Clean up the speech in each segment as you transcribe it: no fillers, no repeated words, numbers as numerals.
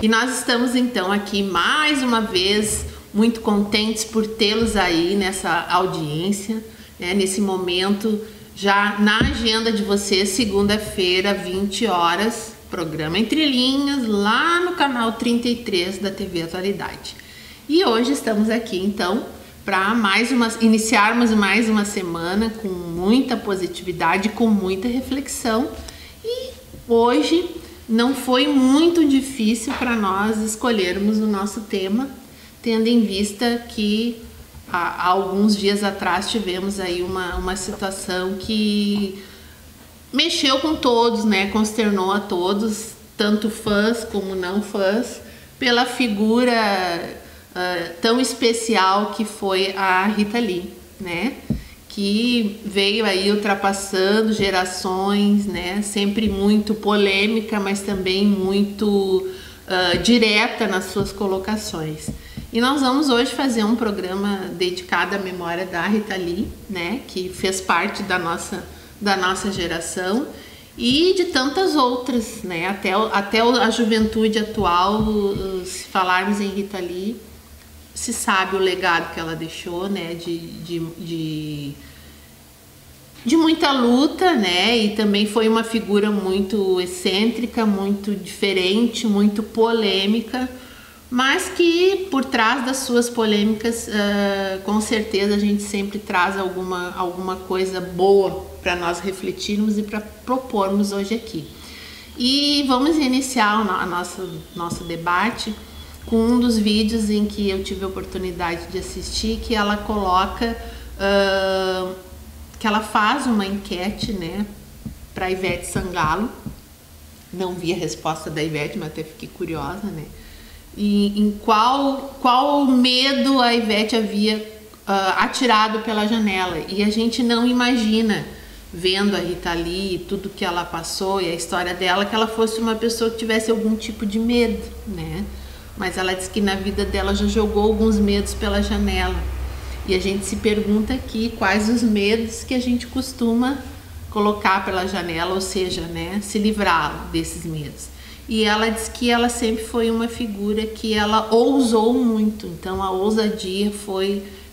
E nós estamos então aqui mais uma vez muito contentes por tê-los aí nessa audiência, né, nesse momento, já na agenda de vocês, segunda-feira, 20 horas, programa Entre Linhas, lá no canal 33 da TV Atualidade. E hoje estamos aqui então para iniciarmos mais uma semana com muita positividade, com muita reflexão. E hoje não foi muito difícil para nós escolhermos o nosso tema, tendo em vista que há alguns dias atrás tivemos aí uma situação que mexeu com todos, né? Consternou a todos, tanto fãs como não fãs, pela figura tão especial que foi a Rita Lee, né? Que veio aí ultrapassando gerações, né? Sempre muito polêmica, mas também muito direta nas suas colocações. E nós vamos hoje fazer um programa dedicado à memória da Rita Lee, né? Que fez parte da nossa geração e de tantas outras, né? Até a juventude atual, se falarmos em Rita Lee, se sabe o legado que ela deixou, né? De muita luta, né? E também foi uma figura muito excêntrica, muito diferente, muito polêmica, mas que por trás das suas polêmicas, com certeza a gente sempre traz alguma coisa boa para nós refletirmos e para propormos hoje aqui. E vamos iniciar o nosso debate com um dos vídeos em que eu tive a oportunidade de assistir, que ela coloca, que ela faz uma enquete, né, para Ivete Sangalo. Não vi a resposta da Ivete, mas até fiquei curiosa, né? E em qual medo a Ivete havia atirado pela janela. E a gente não imagina, vendo a Rita Lee e tudo que ela passou e a história dela, que ela fosse uma pessoa que tivesse algum tipo de medo, né? Mas ela disse que na vida dela já jogou alguns medos pela janela. E a gente se pergunta aqui quais os medos que a gente costuma colocar pela janela, ou seja, né, se livrar desses medos. E ela diz que ela sempre foi uma figura que ela ousou muito. Então a ousadia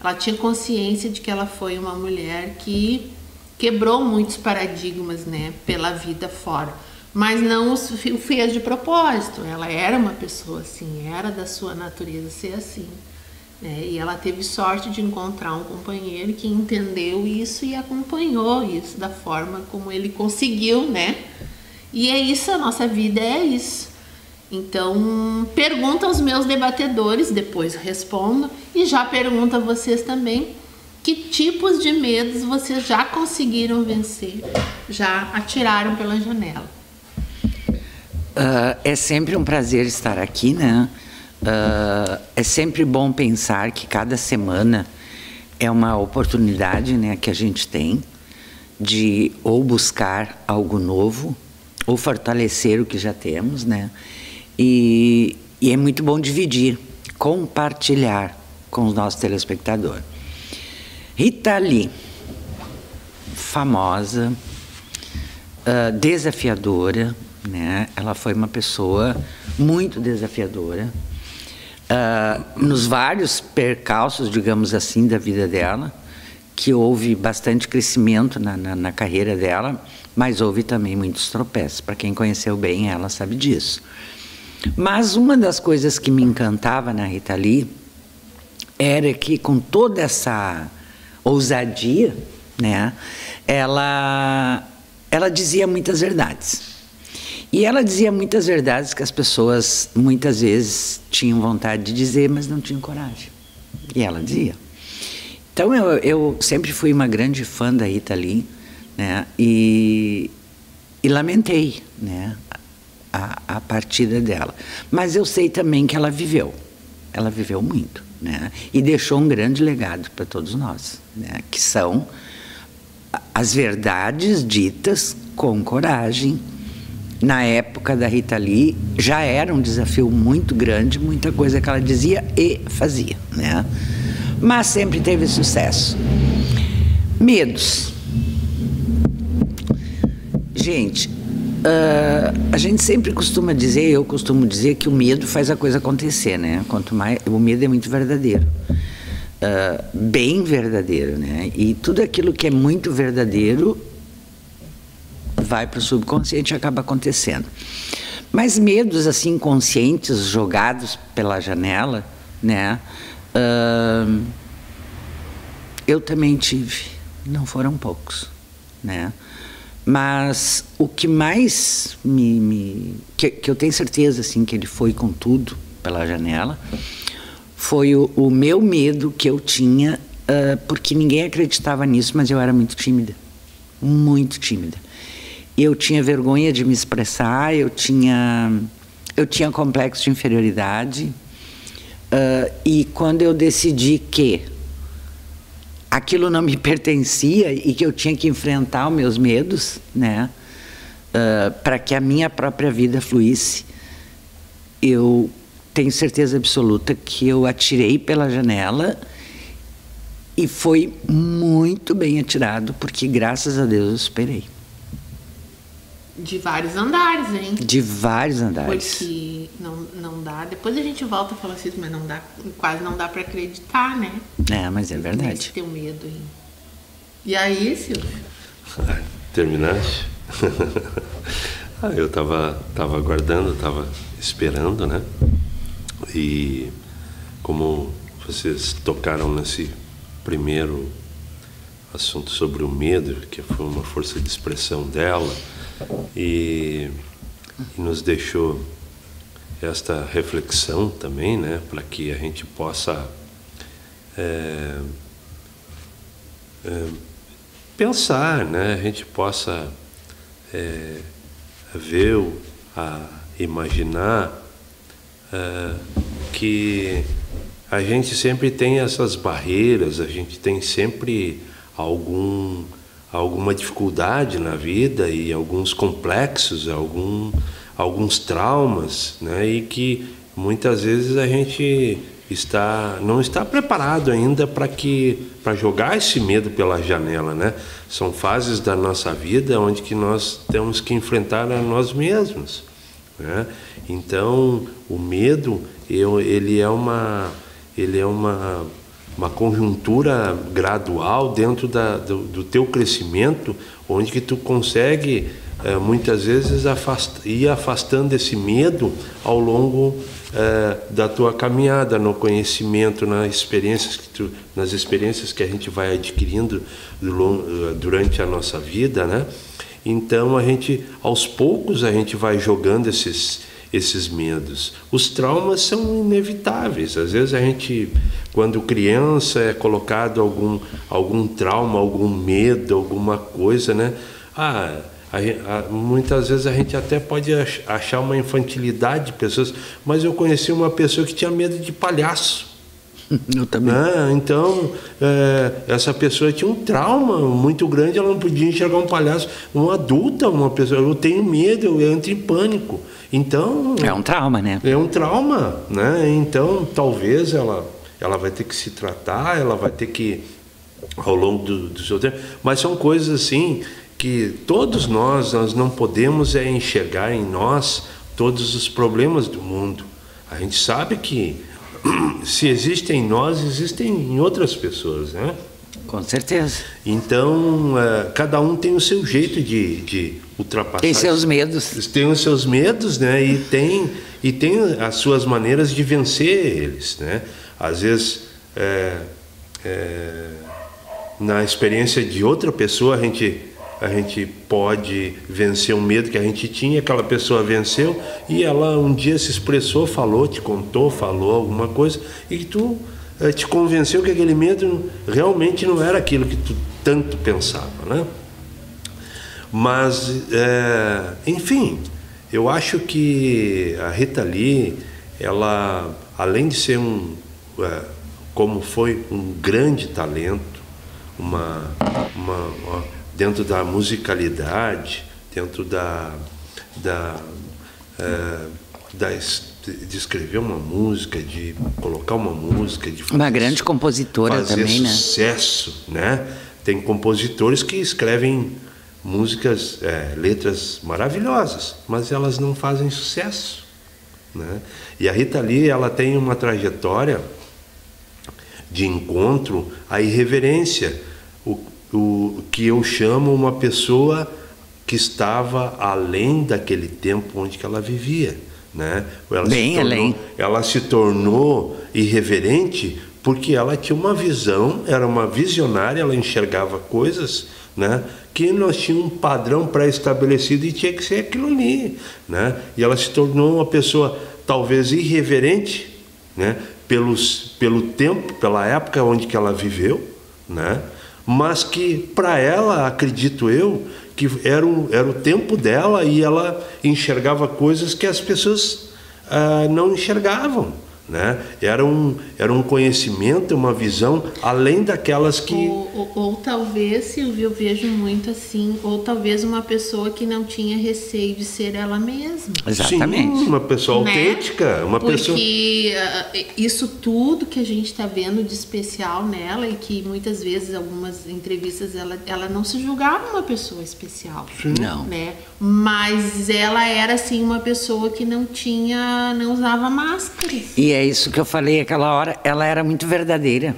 ela tinha consciência de que ela foi uma mulher que quebrou muitos paradigmas, né, pela vida fora. Mas não o fez de propósito. Ela era uma pessoa assim, era da sua natureza ser assim, né? E ela teve sorte de encontrar um companheiro que entendeu isso e acompanhou isso da forma como ele conseguiu, né? E é isso, a nossa vida é isso. Então, pergunta aos meus debatedores, depois respondo, e já pergunto a vocês também, que tipos de medos vocês já conseguiram vencer, já atiraram pela janela? É sempre um prazer estar aqui, né? É sempre bom pensar que cada semana é uma oportunidade, né, que a gente tem de ou buscar algo novo, ou fortalecer o que já temos, né? E é muito bom dividir, compartilhar com o nosso telespectador. Rita Lee, famosa, desafiadora, né? Ela foi uma pessoa muito desafiadora, nos vários percalços, digamos assim, da vida dela, que houve bastante crescimento na carreira dela, mas houve também muitos tropeços. Para quem conheceu bem ela sabe disso. Mas uma das coisas que me encantava na Rita Lee era que, com toda essa ousadia, né, ela dizia muitas verdades. E ela dizia muitas verdades que as pessoas muitas vezes tinham vontade de dizer, mas não tinham coragem. E ela dizia. Então eu sempre fui uma grande fã da Rita Lee, né, e lamentei, né, a partida dela. Mas eu sei também que ela viveu muito, né, e deixou um grande legado para todos nós, né, que são as verdades ditas com coragem. Na época da Rita Lee já era um desafio muito grande, muita coisa que ela dizia e fazia, né, mas sempre teve sucesso. Medos. Gente, A gente sempre costuma dizer, eu costumo dizer que o medo faz a coisa acontecer, né? Quanto mais, o medo é muito verdadeiro, bem verdadeiro, né? E tudo aquilo que é muito verdadeiro vai para o subconsciente e acaba acontecendo. Mas medos assim conscientes jogados pela janela, né? Eu também tive, não foram poucos, né? Mas o que mais que eu tenho certeza assim que ele foi com tudo pela janela foi o meu medo que eu tinha, porque ninguém acreditava nisso, mas eu era muito tímida, muito tímida. Eu tinha vergonha de me expressar, eu tinha complexo de inferioridade, e quando eu decidi que aquilo não me pertencia e que eu tinha que enfrentar os meus medos, né, para que a minha própria vida fluísse, eu tenho certeza absoluta que eu atirei pela janela e foi muito bem atirado, porque graças a Deus eu superei. De vários andares, hein? De vários andares. Porque não dá. Depois a gente volta a falar assim, mas não dá, quase não dá para acreditar, né? Mas é verdade. Esse teu medo aí. E aí, Silvio? Terminaste? Eu tava aguardando, tava esperando, né? E como vocês tocaram nesse primeiro assunto sobre o medo, que foi uma força de expressão dela, e nos deixou esta reflexão também, né, para que a gente possa pensar, né, a gente possa ver, imaginar que a gente sempre tem essas barreiras, a gente tem sempre alguma dificuldade na vida e alguns complexos, alguns traumas, né? E que muitas vezes a gente não está preparado ainda para jogar esse medo pela janela, né? São fases da nossa vida onde que nós temos que enfrentar a nós mesmos, né? Então o medo ele é uma conjuntura gradual dentro do teu crescimento, onde que tu consegue muitas vezes ir afastando esse medo ao longo da tua caminhada, no conhecimento, nas experiências que a gente vai adquirindo durante a nossa vida, né? Então aos poucos a gente vai jogando esses medos. Os traumas são inevitáveis. Às vezes a gente, quando criança, é colocado algum trauma, algum medo, alguma coisa, né? Muitas vezes a gente até pode achar uma infantilidade de pessoas, mas eu conheci uma pessoa que tinha medo de palhaço. Eu também. Então, essa pessoa tinha um trauma muito grande, ela não podia enxergar um palhaço. Uma adulta, uma pessoa, eu tenho medo, eu entro em pânico. Então... É um trauma, né? É um trauma, né? Então, talvez ela vai ter que se tratar, ela vai ter que, ao longo do seu tempo... Mas são coisas assim que todos nós não podemos enxergar em nós todos os problemas do mundo. A gente sabe que se existem em nós, existem em outras pessoas, né? Com certeza. Então, cada um tem o seu jeito de ultrapassar. Tem seus medos. Tem os seus medos, né? E tem as suas maneiras de vencer eles, né? Às vezes, na experiência de outra pessoa, a gente pode vencer um medo que a gente tinha, aquela pessoa venceu e ela um dia se expressou, falou, te contou, falou alguma coisa e tu te convenceu que aquele medo realmente não era aquilo que tu tanto pensava, né? Mas, enfim, eu acho que a Rita Lee, ela, além de ser como foi um grande talento, dentro da musicalidade, dentro de escrever uma música, de colocar uma música, de fazer, uma grande compositora fazer também, sucesso, né? Tem compositores que escrevem músicas, letras maravilhosas, mas elas não fazem sucesso, né? E a Rita Lee, ela tem uma trajetória de encontro à irreverência, o que eu chamo uma pessoa que estava além daquele tempo onde que ela vivia, né? Ela se tornou irreverente porque ela tinha uma visão, era uma visionária, ela enxergava coisas, né, que nós tínhamos um padrão pré-estabelecido e tinha que ser aquilo ali, né? E ela se tornou uma pessoa talvez irreverente, né, pelo tempo, pela época onde que ela viveu, né? Mas que para ela, acredito eu, que era o tempo dela e ela enxergava coisas que as pessoas não enxergavam, né? Era um conhecimento, uma visão além daquelas que... Ou talvez, Silvio, eu vejo muito assim, ou talvez uma pessoa que não tinha receio de ser ela mesma. Exatamente. Sim, uma pessoa né? autêntica, uma pessoa... Porque isso tudo que a gente está vendo de especial nela, e que muitas vezes, algumas entrevistas, ela não se julgava uma pessoa especial. Sim. Não. Né? Mas ela era assim uma pessoa que não usava máscaras. E é isso que eu falei aquela hora, ela era muito verdadeira.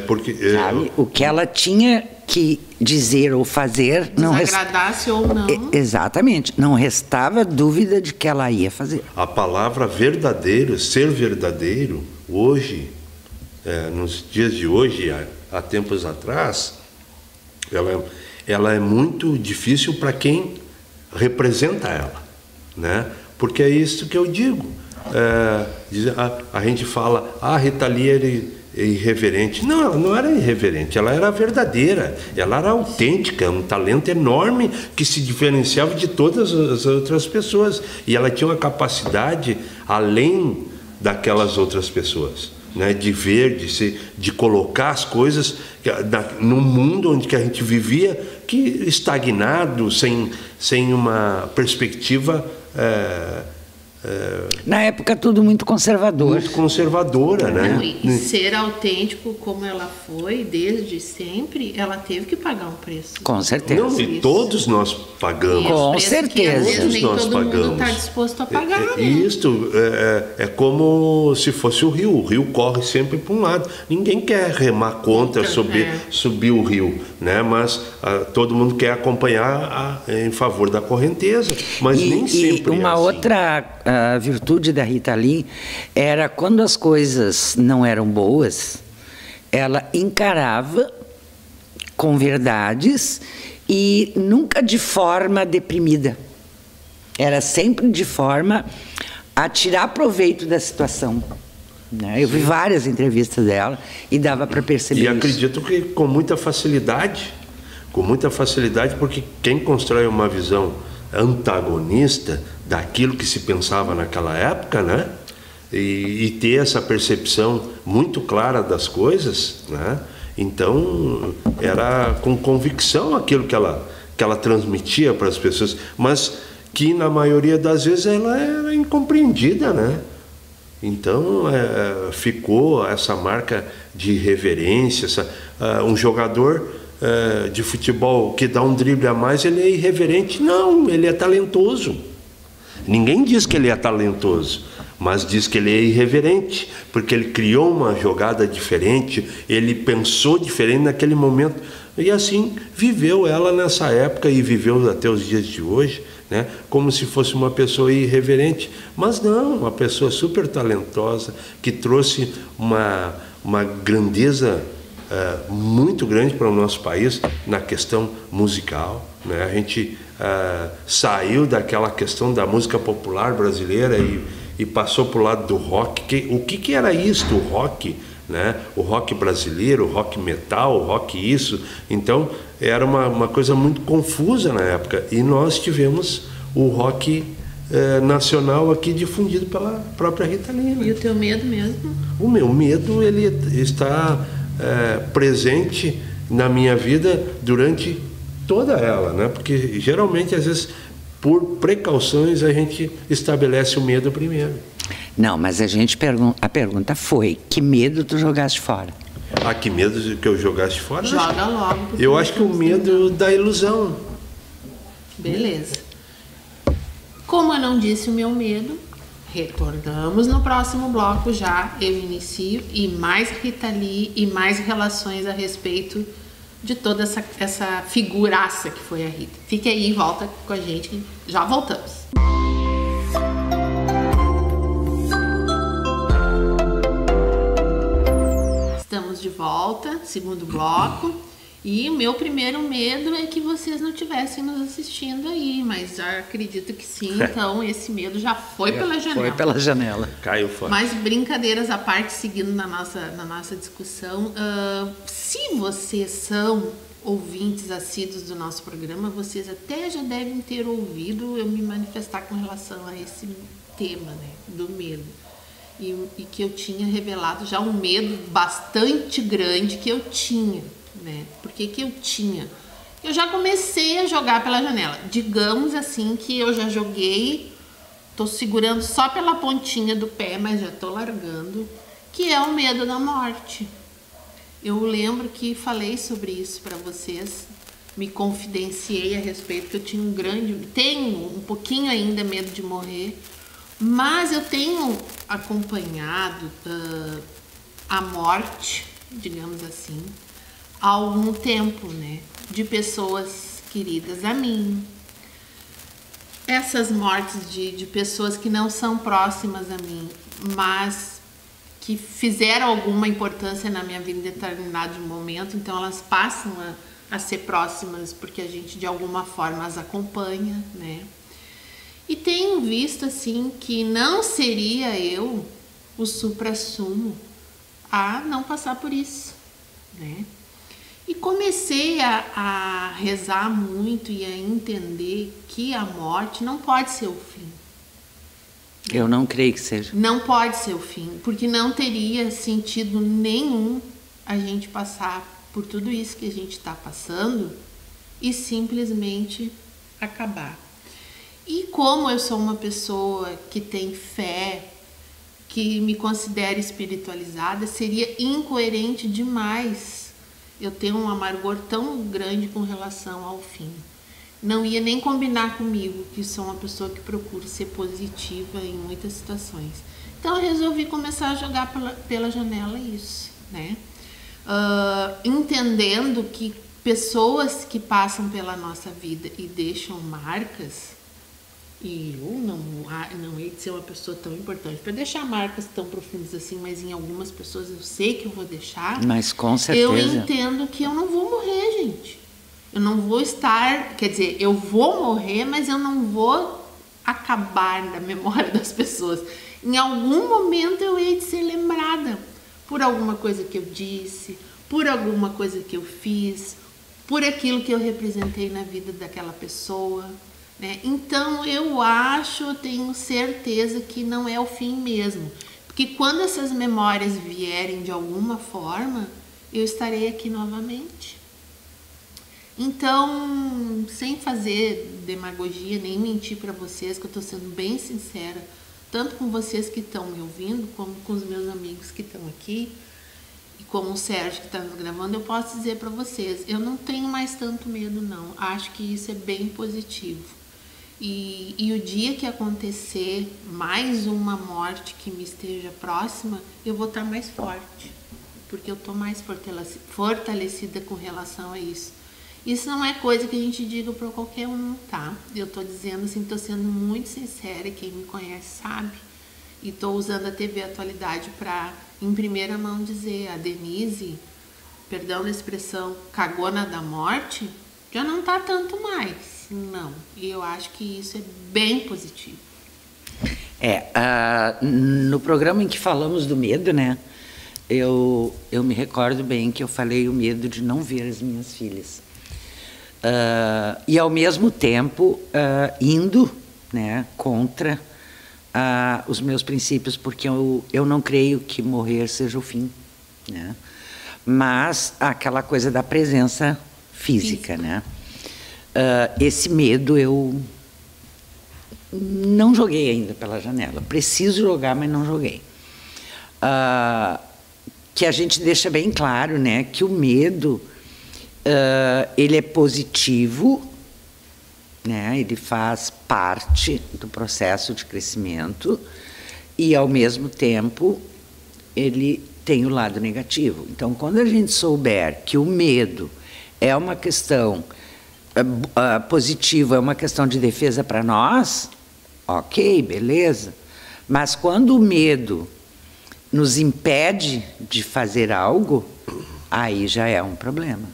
Porque sabe? O que ela tinha que dizer ou fazer, não desagradasse ou não. Exatamente, não restava dúvida de que ela ia fazer. a palavra verdadeiro, ser verdadeiro, hoje, nos dias de hoje, há tempos atrás, ela é muito difícil para quem representa ela, né? Porque é isso que eu digo. A gente fala, a Rita Lee era irreverente. Não, ela não era irreverente, ela era verdadeira, ela era autêntica, um talento enorme que se diferenciava de todas as outras pessoas. E ela tinha uma capacidade além daquelas outras pessoas, né? De ver, de colocar as coisas no mundo onde que a gente vivia, que estagnado, sem uma perspectiva... Na época tudo muito conservador. Muito conservadora, né? Não, e ser autêntico como ela foi desde sempre, ela teve que pagar um preço. Com certeza. Não, e todos nós pagamos. Com certeza. Que, às vezes, nem Todos nós todo mundo pagamos. está disposto a pagar, né? Isto é como se fosse o rio corre sempre para um lado. Ninguém quer remar contra, subir o rio, né? Mas todo mundo quer acompanhar em favor da correnteza, mas nem sempre uma é assim. outra virtude da Rita Lee era quando as coisas não eram boas, ela encarava com verdades e nunca de forma deprimida. Era sempre de forma a tirar proveito da situação, né? Eu vi várias entrevistas dela e dava para perceber E isso. acredito que com muita facilidade, porque quem constrói uma visão antagonista daquilo que se pensava naquela época, né? E ter essa percepção muito clara das coisas, né? Então era com convicção aquilo que ela transmitia para as pessoas, mas que na maioria das vezes ela era incompreendida, né? Então ficou essa marca de irreverência. Um jogador de futebol que dá um drible a mais, ele é irreverente? Não, ele é talentoso. Ninguém diz que ele é talentoso, mas diz que ele é irreverente, porque ele criou uma jogada diferente, ele pensou diferente naquele momento, e assim viveu ela nessa época e viveu até os dias de hoje, né? Como se fosse uma pessoa irreverente, mas não, uma pessoa super talentosa, que trouxe uma grandeza muito grande para o nosso país na questão musical, né? A gente saiu daquela questão da música popular brasileira e passou para o lado do rock. O que era isso, o rock, né? O rock brasileiro, o rock metal, o rock isso. Então era uma coisa muito confusa na época, e nós tivemos o rock nacional aqui difundido pela própria Rita Lee, né? E o teu medo mesmo? O meu medo, ele está presente na minha vida durante toda ela, né? Porque geralmente, às vezes, por precauções, a gente estabelece o medo primeiro. Não, mas a pergunta foi: que medo tu jogaste fora? Que medo que eu jogasse fora? Joga logo. Eu acho que o medo da ilusão, Beleza. Como eu não disse o meu medo, retornamos no próximo bloco já. Eu inicio e mais Rita Lee e mais relações a respeito de toda essa figuraça que foi a Rita. Fique aí e volta com a gente, que já voltamos. Estamos de volta, segundo bloco. E o meu primeiro medo é que vocês não estivessem nos assistindo aí, mas já acredito que sim, então esse medo já foi pela janela. Foi pela janela. Caiu fora. Mas brincadeiras à parte, seguindo na nossa discussão, se vocês são ouvintes assíduos do nosso programa, vocês até já devem ter ouvido eu me manifestar com relação a esse tema, né, do medo. E que eu tinha revelado já um medo bastante grande que eu tinha. Né? Por que eu tinha? Eu já comecei a jogar pela janela. Digamos assim que eu já joguei, tô segurando só pela pontinha do pé, mas já tô largando, que é o medo da morte. Eu lembro que falei sobre isso para vocês, me confidenciei a respeito que eu tinha tenho um pouquinho ainda medo de morrer, mas eu tenho acompanhado a morte, digamos assim, há algum tempo, né? De pessoas queridas a mim. Essas mortes de pessoas que não são próximas a mim, mas que fizeram alguma importância na minha vida em determinado momento, então elas passam a ser próximas porque a gente de alguma forma as acompanha, né? E tenho visto assim que não seria eu o suprassumo a não passar por isso, né? E comecei a rezar muito e a entender que a morte não pode ser o fim. Eu não creio que seja. Não pode ser o fim, porque não teria sentido nenhum a gente passar por tudo isso que a gente está passando e simplesmente acabar. E como eu sou uma pessoa que tem fé, que me considera espiritualizada, seria incoerente demais eu tenho um amargor tão grande com relação ao fim. Não ia nem combinar comigo, que sou uma pessoa que procura ser positiva em muitas situações. Então eu resolvi começar a jogar pela janela isso, né? Entendendo que pessoas que passam pela nossa vida e deixam marcas, e eu não hei de ser uma pessoa tão importante para deixar marcas tão profundas assim, mas em algumas pessoas eu sei que eu vou deixar. Mas com certeza. Eu entendo que eu não vou morrer, gente. Eu não vou estar, quer dizer, eu vou morrer, mas eu não vou acabar da memória das pessoas. Em algum momento eu hei de ser lembrada por alguma coisa que eu disse, por alguma coisa que eu fiz, por aquilo que eu representei na vida daquela pessoa. Então eu tenho certeza que não é o fim mesmo, porque quando essas memórias vierem de alguma forma, eu estarei aqui novamente. Então, sem fazer demagogia, nem mentir para vocês, que eu estou sendo bem sincera, tanto com vocês que estão me ouvindo, como com os meus amigos que estão aqui, e como o Sérgio que está nos gravando, eu posso dizer para vocês, eu não tenho mais tanto medo não, acho que isso é bem positivo. E o dia que acontecer mais uma morte que me esteja próxima, eu vou estar mais forte, porque eu estou mais fortalecida com relação a isso. Isso não é coisa que a gente diga para qualquer um, tá? Eu estou dizendo assim, estou sendo muito sincera, quem me conhece sabe. E estou usando a TV Atualidade para, em primeira mão, dizer a Denise, perdão da expressão, cagona da morte, já não está tanto mais. Não, e eu acho que isso é bem positivo. No programa em que falamos do medo, né? Eu me recordo bem que eu falei o medo de não ver as minhas filhas. E ao mesmo tempo indo, né, contra os meus princípios, porque eu não creio que morrer seja o fim, né? Mas aquela coisa da presença física, né? Esse medo eu não joguei ainda pela janela. Preciso jogar, mas não joguei. Que a gente deixa bem claro, né, que o medo ele é positivo né? Ele faz parte do processo de crescimento e, ao mesmo tempo, ele tem o lado negativo. Então, quando a gente souber que o medo é uma questão positiva, é uma questão de defesa para nós, ok, beleza. Mas quando o medo nos impede de fazer algo, aí já é um problema.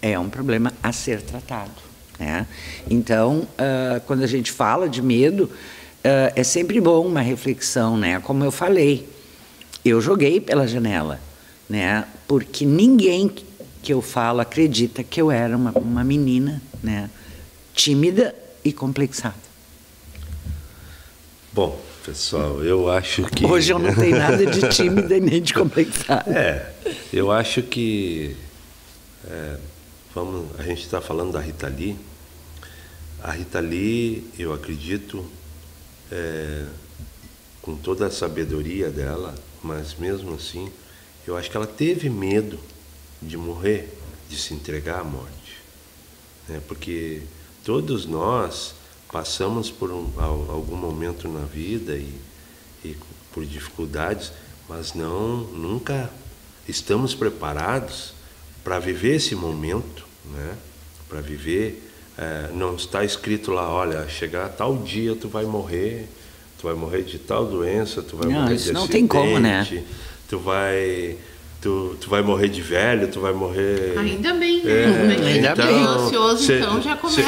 É um problema a ser tratado, né? Então, quando a gente fala de medo, é sempre bom uma reflexão, né? Como eu falei, eu joguei pela janela, né? Porque ninguém que eu falo acredita que eu era uma menina, né? Tímida e complexada. Bom, pessoal, eu acho que... Hoje eu não tenho nada de tímida nem de complexada. Eu acho que... a gente está falando da Rita Lee. A Rita Lee, eu acredito, com toda a sabedoria dela, mas mesmo assim, eu acho que ela teve medo de morrer, de se entregar à morte, né? Porque todos nós passamos por algum momento na vida e por dificuldades, mas nunca estamos preparados para viver esse momento, né? Para viver, não está escrito lá, olha, chegar a tal dia tu vai morrer de tal doença, tu vai morrer de acidente, não tem como, né? Tu vai morrer de velho, tu vai morrer... Ainda bem, né? Ainda bem. Ansioso, então já começa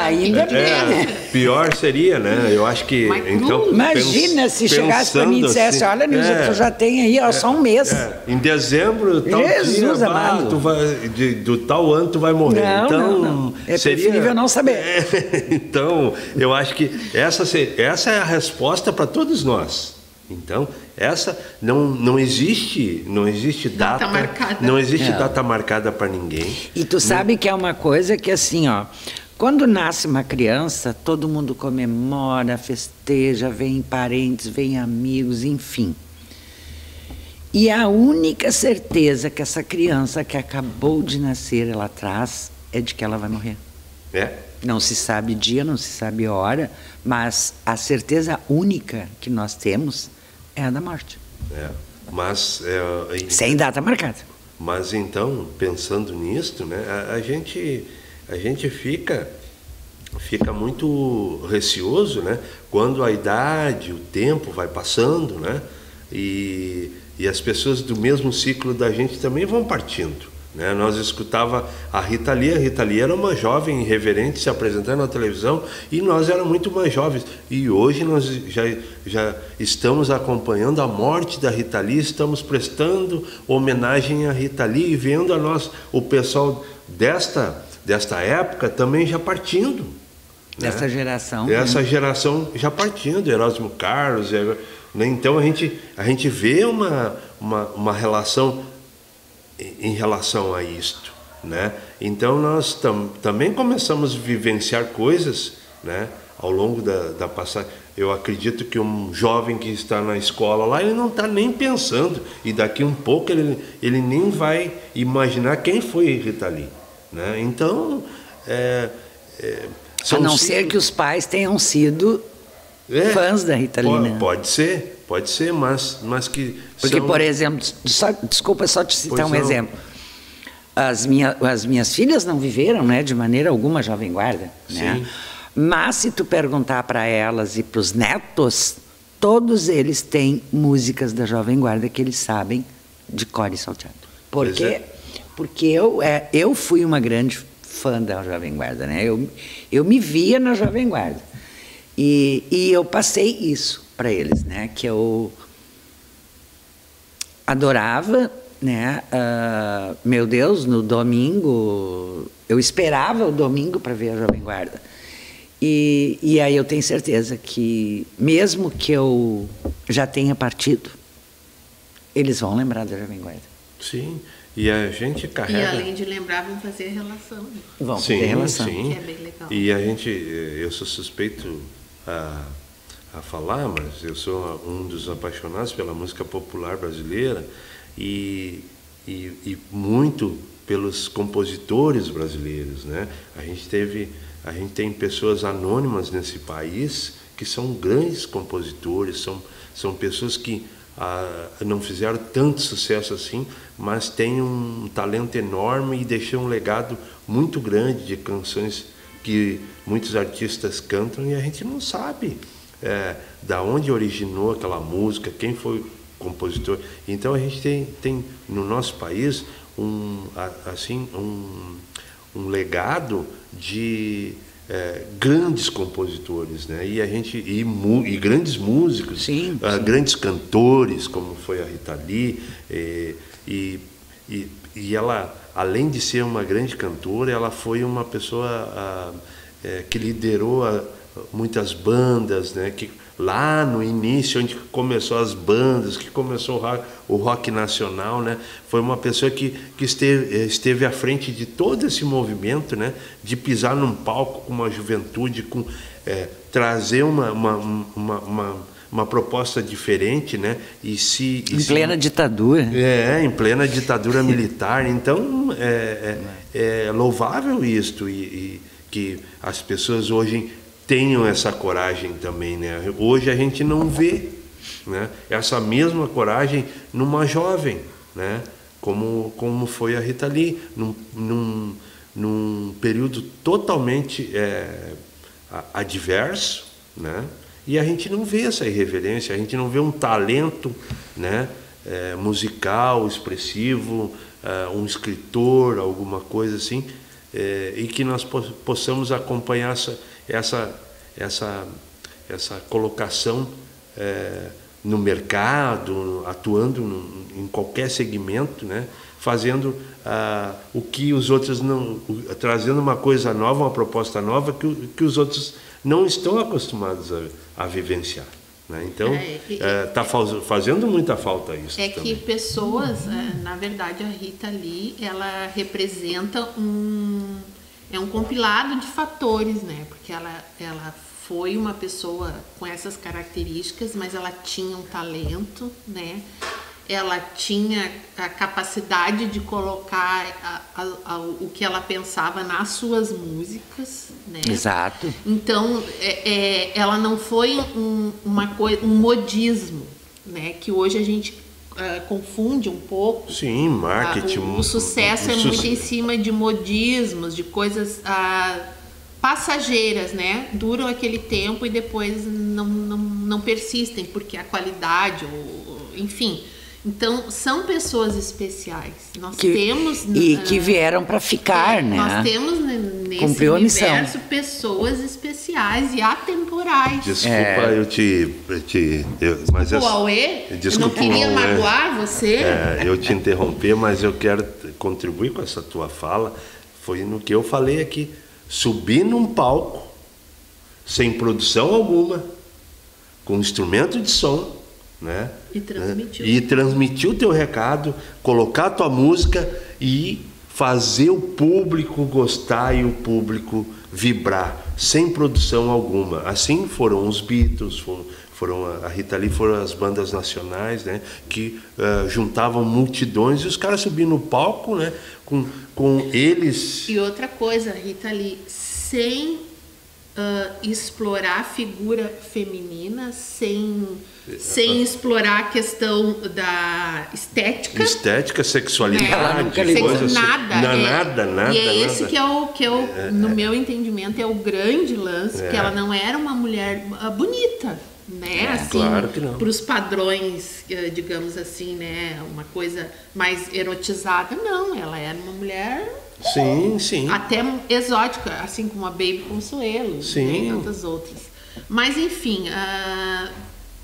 ainda bem, né? Pior seria, né? Eu acho que... Então, imagina se chegasse para mim e dissesse, olha, Nilza, tu já tem aí só um mês. Em dezembro, tal Jesus dia, amado. tu vai, do tal ano tu vai morrer. Não. É preferível não saber. Então, eu acho que essa é a resposta para todos nós. Então, essa não existe data marcada. Não existe data marcada para ninguém. E tu sabe que é uma coisa que assim, quando nasce uma criança, todo mundo comemora, festeja, vem parentes, vem amigos, enfim. E a única certeza que essa criança que acabou de nascer ela traz é de que ela vai morrer. Não se sabe dia, não se sabe hora, mas a certeza única que nós temos é a da morte. Mas sem data marcada. Mas então, pensando nisto, né, a gente fica muito receoso, né, quando a idade, o tempo vai passando, né, e as pessoas do mesmo ciclo da gente também vão partindo. Né? Nós escutava a Rita Lee era uma jovem irreverente se apresentando na televisão e nós éramos muito mais jovens. E hoje nós já estamos acompanhando a morte da Rita Lee, estamos prestando homenagem à Rita Lee e vendo o pessoal desta época também já partindo. Dessa geração. Essa geração já partindo, Erasmo Carlos. Né? Então a gente vê uma relação em relação a isto, né? Então nós também começamos a vivenciar coisas, né, ao longo da passagem. Eu acredito que um jovem que está na escola lá, ele não está nem pensando, e daqui um pouco ele nem vai imaginar quem foi Rita Lee, né? Então a não ser que os pais tenham sido fãs da Rita Lee, né? Pode ser, mas que... Porque, por exemplo, desculpa só te citar um exemplo. As minhas filhas não viveram, né, de maneira alguma Jovem Guarda, né? Mas se tu perguntar para elas e para os netos, todos eles têm músicas da Jovem Guarda que eles sabem de cor e salteado. Por quê? Porque eu fui uma grande fã da Jovem Guarda, né? Eu me via na Jovem Guarda. E eu passei isso para eles, né? Que eu adorava, né? Meu Deus, no domingo, eu esperava o domingo para ver a Jovem Guarda. E aí eu tenho certeza que, mesmo que eu já tenha partido, eles vão lembrar da Jovem Guarda. Sim, e a gente carrega... E além de lembrar, vão fazer relação. Né? Vão fazer relação. Sim. Que é bem legal. E eu sou suspeito a falar, mas eu sou um dos apaixonados pela música popular brasileira e muito pelos compositores brasileiros, né? A gente teve A gente tem pessoas anônimas nesse país que são grandes compositores, são pessoas que não fizeram tanto sucesso assim, mas têm um talento enorme e deixam um legado muito grande de canções que muitos artistas cantam e a gente não sabe da onde originou aquela música, quem foi o compositor. Então a gente tem no nosso país um legado de grandes compositores, né? E grandes músicos, sim. Grandes cantores, como foi a Rita Lee, e ela, além de ser uma grande cantora, ela foi uma pessoa que liderou muitas bandas, né? Que lá no início, onde começou as bandas, que começou o rock nacional, né? Foi uma pessoa que esteve à frente de todo esse movimento, né? De pisar num palco com uma juventude, trazer uma proposta diferente, né? Em plena ditadura. Em plena ditadura militar. Então, é louvável isto e que as pessoas hoje tenham essa coragem também, né? Hoje a gente não vê, né, essa mesma coragem numa jovem, né? Como foi a Rita Lee, num período totalmente adverso, né? E a gente não vê essa irreverência, a gente não vê um talento, né, musical, expressivo, um escritor, alguma coisa assim, e que nós possamos acompanhar essa colocação no mercado, atuando em qualquer segmento, né? Fazendo o que os outros não, trazendo uma coisa nova, uma proposta nova que os outros não estão acostumados a vivenciar, né? Então está fazendo muita falta isso. Também. Que pessoas, na verdade, a Rita Lee, ela representa um compilado de fatores, né? Porque ela foi uma pessoa com essas características, mas ela tinha um talento, né? Ela tinha a capacidade de colocar o que ela pensava nas suas músicas, né? Exato. Então, ela não foi um modismo, né? Que hoje a gente confunde um pouco. Sim, marketing. O sucesso é muito em cima de modismos, de coisas passageiras, né? Duram aquele tempo e depois não persistem, porque a qualidade, enfim. Então, são pessoas especiais. Nós temos... E que vieram para ficar, né? Nós temos nesse Cumpriu universo pessoas especiais e atemporais. Desculpa, mas o Aue, eu não queria magoar você. Eu te interromper, mas eu quero contribuir com essa tua fala. Foi no que eu falei aqui. Subir num palco, sem produção alguma, com instrumento de som, né? E transmitir o teu recado, colocar a tua música e fazer o público gostar e o público vibrar, sem produção alguma. Assim foram os Beatles, foram a Rita Lee, foram as bandas nacionais, né? Que juntavam multidões e os caras subiam no palco, né? Com eles. E outra coisa, Rita Lee, sem explorar a figura feminina, sem explorar a questão da estética, sexualidade, nada. E esse que é no meu entendimento, é o grande lance, porque ela não era uma mulher bonita, né? Assim, claro que não. Para os padrões, digamos assim, né? Uma coisa mais erotizada, não. Ela era uma mulher... Sim. Até exótica, assim como a Baby Consuelo, né, e tantas outras. Mas, enfim, a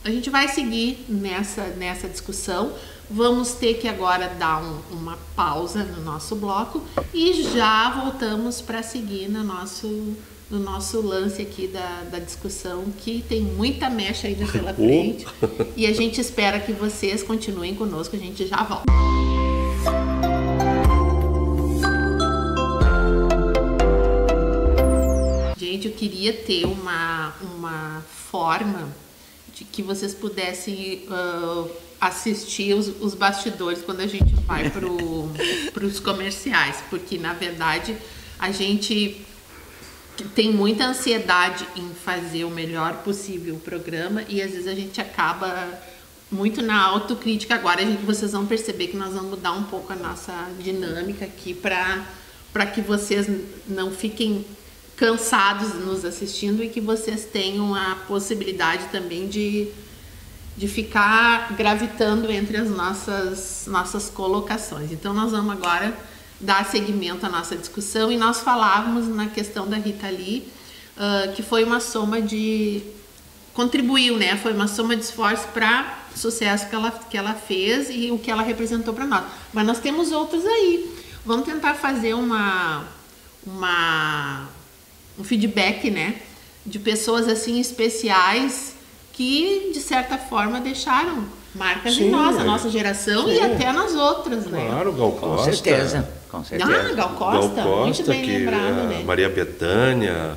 gente vai seguir nessa discussão. Vamos ter que agora dar uma pausa no nosso bloco e já voltamos para seguir no nosso lance aqui da discussão, que tem muita mecha ainda pela frente. E a gente espera que vocês continuem conosco, a gente já volta. Gente, eu queria ter uma forma de que vocês pudessem assistir os bastidores quando a gente vai para os comerciais, porque na verdade a gente tem muita ansiedade em fazer o melhor possível o programa e às vezes a gente acaba muito na autocrítica. Agora vocês vão perceber que nós vamos mudar um pouco a nossa dinâmica aqui para que vocês não fiquem cansados nos assistindo e que vocês tenham a possibilidade também de ficar gravitando entre as nossas colocações. Então nós vamos agora dar seguimento à nossa discussão e nós falávamos na questão da Rita Lee, que foi uma soma contribuiu, né? Foi uma soma de esforço para o sucesso que ela fez e o que ela representou para nós. Mas nós temos outros aí. Vamos tentar fazer um feedback, né? De pessoas assim especiais que, de certa forma, deixaram marcas em nós, a nossa geração e até nas outras, né? Claro, Gal Costa. Com certeza. Com certeza. Gal Costa, muito bem lembrado, né? Maria Bethânia,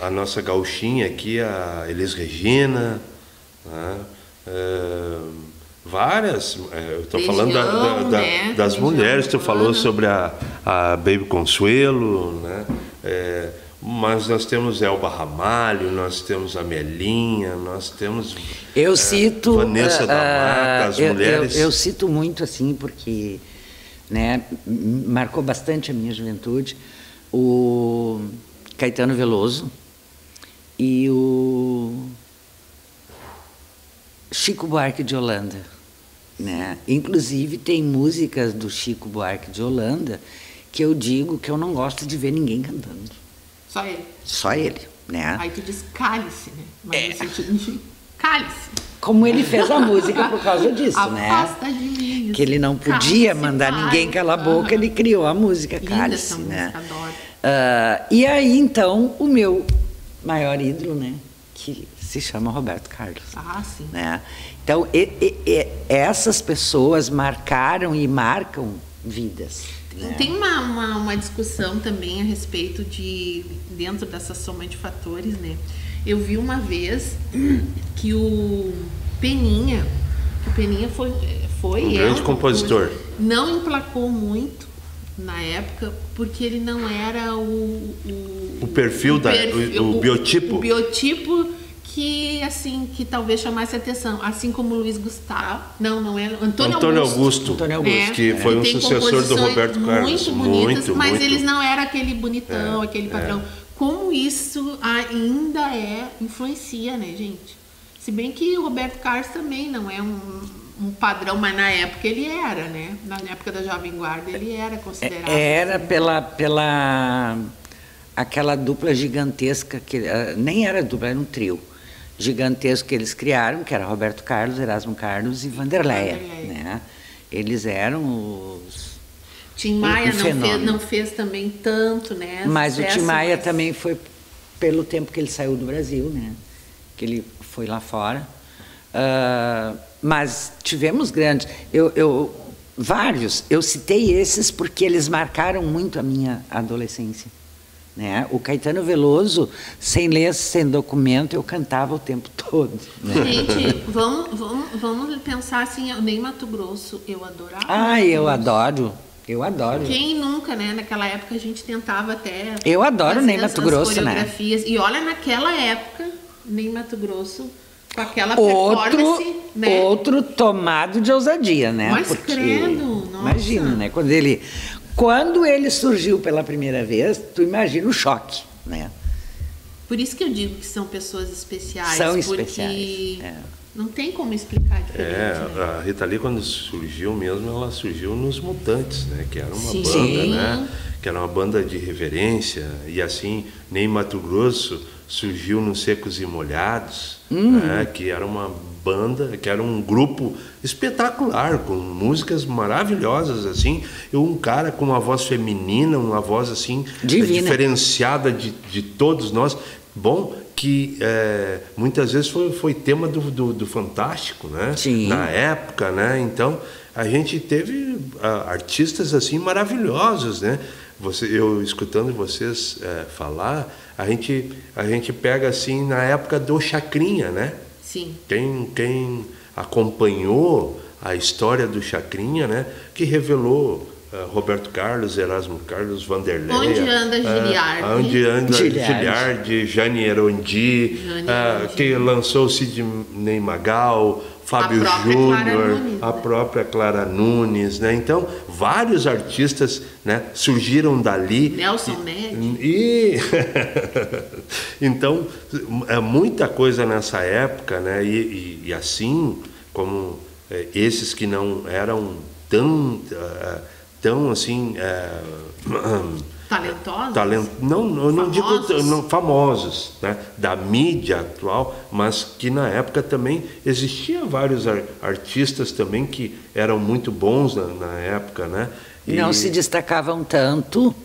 a nossa gauchinha aqui, a Elis Regina, né? Várias, eu estou falando né? das mulheres, tu falou sobre a Baby Consuelo, né? Mas nós temos Elba Ramalho, nós temos a Melinha, nós temos eu cito Vanessa da Mata, as mulheres. Eu cito muito assim porque, né, marcou bastante a minha juventude o Caetano Veloso e o Chico Buarque de Holanda, né? Inclusive tem músicas do Chico Buarque de Holanda que eu digo que eu não gosto de ver ninguém cantando. Só ele. Só ele, né? Aí tu diz cálice, né? Mas no sentido de cálice. Como ele fez a música por causa disso, Afasta né? de mim. Que ele não podia cálice, mandar cálice. ninguém calar a boca, ele criou a música Linda Cálice, essa né? música, adoro. E aí, então, o meu maior ídolo, né? Que se chama Roberto Carlos. Ah, sim. Né? Então, essas pessoas marcaram e marcam vidas. Né? Tem uma discussão também a respeito de, dentro dessa soma de fatores, né? Eu vi uma vez que o Peninha foi um grande compositor. Não emplacou muito na época, porque ele não era o biotipo. O biotipo que, assim, que talvez chamasse atenção, assim como Luiz Gustavo. Não era Antônio Augusto. Que foi um sucessor do Roberto Carlos. Muito bonitas, mas eles não eram aquele bonitão, aquele padrão. Como isso ainda influencia, né, gente? Se bem que o Roberto Carlos também não é um padrão, mas na época ele era, né? Na época da Jovem Guarda ele era considerado. Era pela aquela dupla gigantesca, que nem era dupla, era um trio gigantesco que eles criaram, que era Roberto Carlos, Erasmo Carlos e Vanderleia. Né? Eles eram os... Tim Maia não fez também tanto, né? Mas o Tim Maia também foi pelo tempo que ele saiu do Brasil, né? Que ele foi lá fora. Mas tivemos grandes... Vários. Eu citei esses porque eles marcaram muito a minha adolescência. Né? O Caetano Veloso, sem ler, sem documento, eu cantava o tempo todo. Né? Gente, vamos pensar assim, o Ney Matogrosso, eu adorava. Eu adoro. Eu adoro. Quem nunca, né? Naquela época a gente tentava até... Eu adoro Ney Matogrosso, né? E olha, naquela época, Ney Matogrosso, com aquela performance... Né? Outro tomado de ousadia, né? Mas credo, nossa. Imagina, né? Quando ele surgiu pela primeira vez, tu imagina o choque, né? Por isso que eu digo que são pessoas especiais. São porque especiais. Não tem como explicar diferente. Né? A Rita Lee, quando surgiu mesmo, ela surgiu nos Mutantes, né? Que era uma banda, Sim. né? Que era uma banda de reverência. E assim, Ney Matogrosso surgiu nos Secos e Molhados, né? Que era uma banda, que era um grupo espetacular, com músicas maravilhosas, assim, e um cara com uma voz feminina, uma voz assim divina, diferenciada de todos nós, bom, que muitas vezes foi tema do Fantástico, né? Sim. Na época, né? Então a gente teve artistas assim maravilhosos, né? Eu escutando vocês falar, a gente pega assim na época do Chacrinha, né? Sim. Quem acompanhou a história do Chacrinha, né? Que revelou Roberto Carlos, Erasmo Carlos, Vanderlei. Onde anda Giliardi? Onde anda Giliardi, Jane Erondi, que lançou o Sidney Magal, Fábio Júnior, a própria Clara Nunes, né? Então, vários artistas, né, surgiram dali. Nelson Ned. Então, muita coisa nessa época, né? E assim como esses que não eram tão assim... Talentosos? Não, eu não famosos? digo não, famosos, né, da mídia atual, mas que na época também existia vários artistas também que eram muito bons na época, né? Não se destacavam tanto,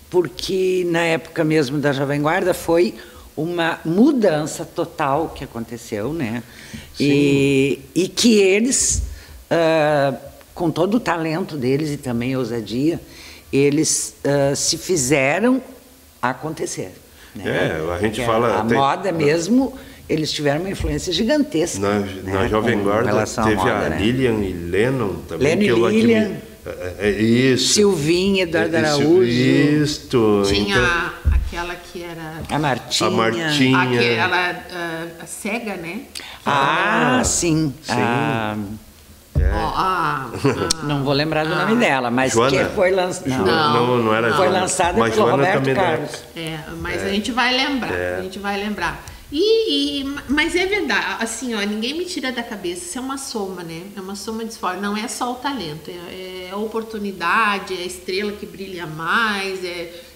porque na época mesmo da Jovem Guarda foi uma mudança total que aconteceu, né? E que eles, com todo o talento deles e também a ousadia, eles se fizeram acontecer. Né? A gente fala... A moda mesmo, eles tiveram uma influência gigantesca. Na Jovem Guarda teve moda, a Lilian e Lennon também. Lennon e Lilian. Isso. Silvinha, Eduardo Araújo. Isso. Tinha então, aquela que era... A Martinha. A Martinha. Aquela a cega, né? Sim. Não vou lembrar do nome dela, mas Joana. que foi lançada. Não era Foi Joana. lançada Mas pelo Joana Roberto também Carlos. Mas a gente vai lembrar. A gente vai lembrar. Mas é verdade, assim, ó, ninguém me tira da cabeça. Isso é uma soma, né? É uma soma de esforço. Não é só o talento, é a oportunidade, é a estrela que brilha mais,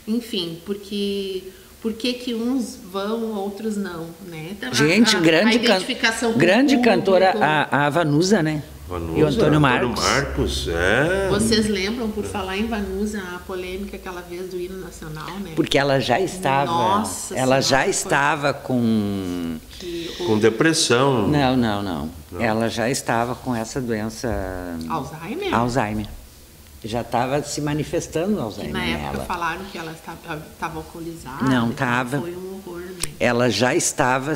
enfim, porque... Por que uns vão, outros não, né? Gente, grande cantora, a Vanusa, né? Vanusa, e o Antônio Marcos. Vocês lembram, por falar em Vanusa, a polêmica aquela vez do hino nacional, né? Porque ela já estava, estava com depressão. Não. Ela já estava com essa doença Alzheimer. Já estava se manifestando o Alzheimer nela. Na época falaram que ela estava alcoolizada. Não estava. Foi um horror, né? Ela já estava,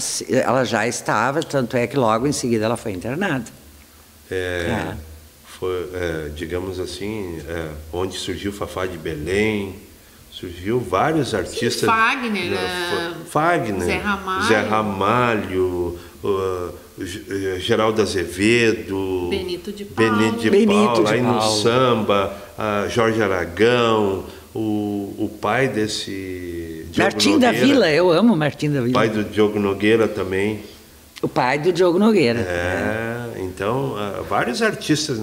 tanto é que logo em seguida ela foi internada. Foi, digamos assim, onde surgiu Fafá de Belém, surgiu vários artistas. Fagner, Zé Ramalho, Geraldo Azevedo, Benito de Paula, aí no samba, Jorge Aragão, o pai desse Diogo Martim Nogueira, da Vila, eu amo Martim da Vila. Pai do Diogo Nogueira também. O pai do Diogo Nogueira. Então, vários artistas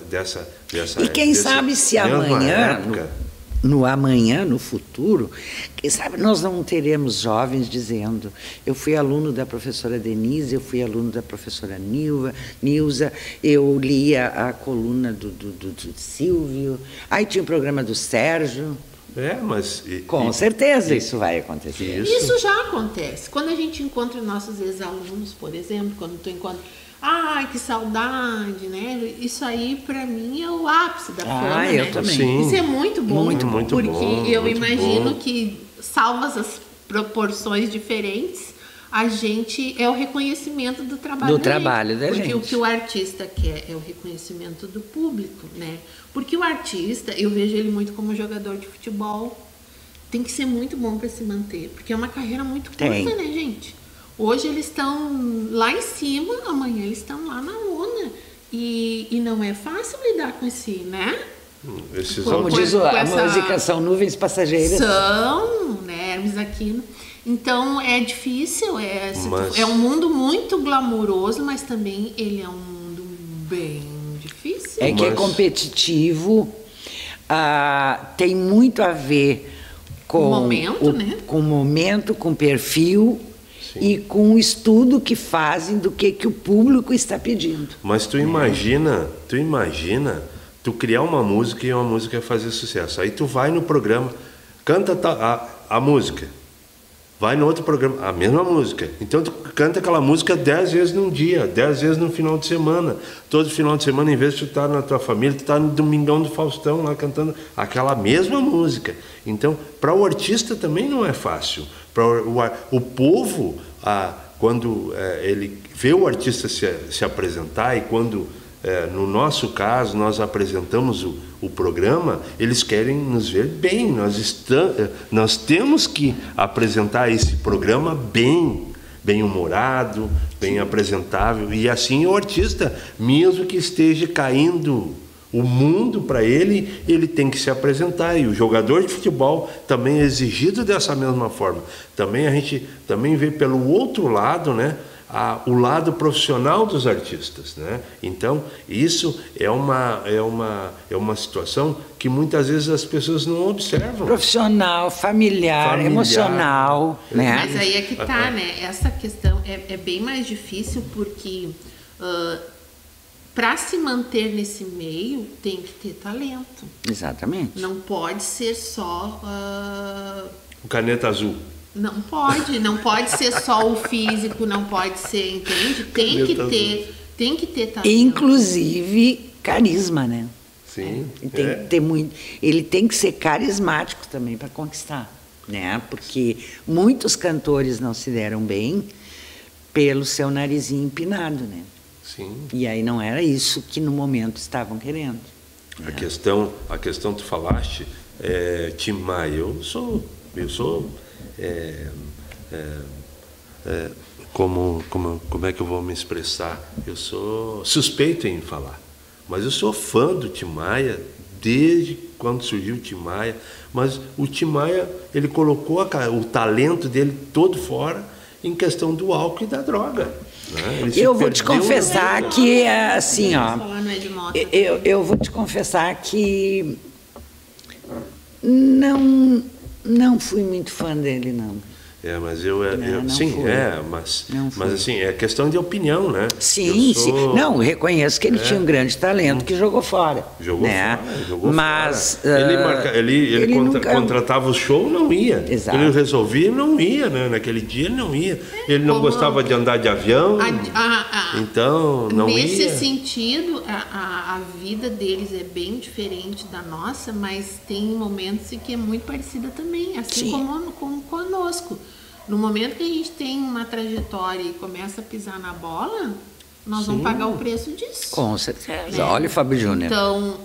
dessa e quem sabe se amanhã, no futuro, quem sabe nós não teremos jovens dizendo: eu fui aluno da professora Denise, eu fui aluno da professora Nilza, eu lia a coluna do Silvio, aí tinha o programa do Sérgio. Com certeza isso vai acontecer. Isso já acontece. Quando a gente encontra nossos ex-alunos, por exemplo, quando tu encontra... Ai, que saudade, né? Isso aí, pra mim, é o ápice da fama, eu né? também. Sim. Isso é muito bom. Muito porque bom, eu muito imagino bom. que, salvas as proporções diferentes, a gente... É o reconhecimento do trabalho da gente. Porque o que o artista quer é o reconhecimento do público, né? Porque o artista, eu vejo ele muito como jogador de futebol. Tem que ser muito bom para se manter. Porque é uma carreira muito curta, né, gente? Hoje eles estão lá em cima, amanhã eles estão lá na lona. E não é fácil lidar com esse, né? Como diz a música, são nuvens passageiras. São, né, Hermes Aquino. Então é difícil, é um mundo muito glamouroso, mas também ele é um mundo bem difícil. Que é competitivo, tem muito a ver com o momento, com o perfil. Sim. E com o estudo que fazem do que o público está pedindo. Mas tu imagina tu criar uma música e uma música fazer sucesso. Aí tu vai no programa, canta a música, vai no outro programa, a mesma música. Então tu canta aquela música 10 vezes num dia, 10 vezes no final de semana. Todo final de semana, em vez de tu estar na tua família, tu está no Domingão do Faustão lá cantando aquela mesma música. Então, para o artista também não é fácil. Para o povo, quando ele vê o artista se apresentar e quando no nosso caso, nós apresentamos o programa, eles querem nos ver bem, nós temos que apresentar esse programa bem humorado, bem apresentável, e assim o artista, mesmo que esteja caindo o mundo para ele, ele tem que se apresentar, e o jogador de futebol também é exigido dessa mesma forma. Também a gente também vê pelo outro lado, né, o lado profissional dos artistas, né? Então isso é uma situação que muitas vezes as pessoas não observam. Profissional, familiar, emocional, né? Mas aí é que tá, né? Essa questão é bem mais difícil porque para se manter nesse meio tem que ter talento. Exatamente. Não pode ser só caneta azul. Não pode ser só o físico, não pode ser, entende? Tem que ter talento. Inclusive carisma, né? Sim. Ele tem que ser carismático também para conquistar, né? Porque muitos cantores não se deram bem pelo seu narizinho empinado, né? Sim. E aí não era isso que no momento estavam querendo. A questão tu falaste, Tim Maia, eu sou como é que eu vou me expressar? Eu sou suspeito em falar, mas eu sou fã do Tim Maia desde quando surgiu o Tim Maia. Mas o Tim Maia, ele colocou o talento dele todo fora em questão do álcool e da droga, né? Eu vou te confessar que assim, ó, eu vou te confessar que não fui muito fã dele, não. Mas mas assim, é questão de opinião, né? Sim. Não, reconheço que ele tinha um grande talento que jogou fora. Jogou mas fora. Ele contratava o show, não ia. Exato. Ele resolvia, não ia, né? Naquele dia ele não ia. Ele não gostava de andar de avião, então não ia. Nesse sentido, a vida deles é bem diferente da nossa, mas tem momentos em que é muito parecida também, assim como conosco. No momento que a gente tem uma trajetória e começa a pisar na bola, nós vamos pagar o preço disso. Com certeza. Né? Olha o Fábio Júnior. Então,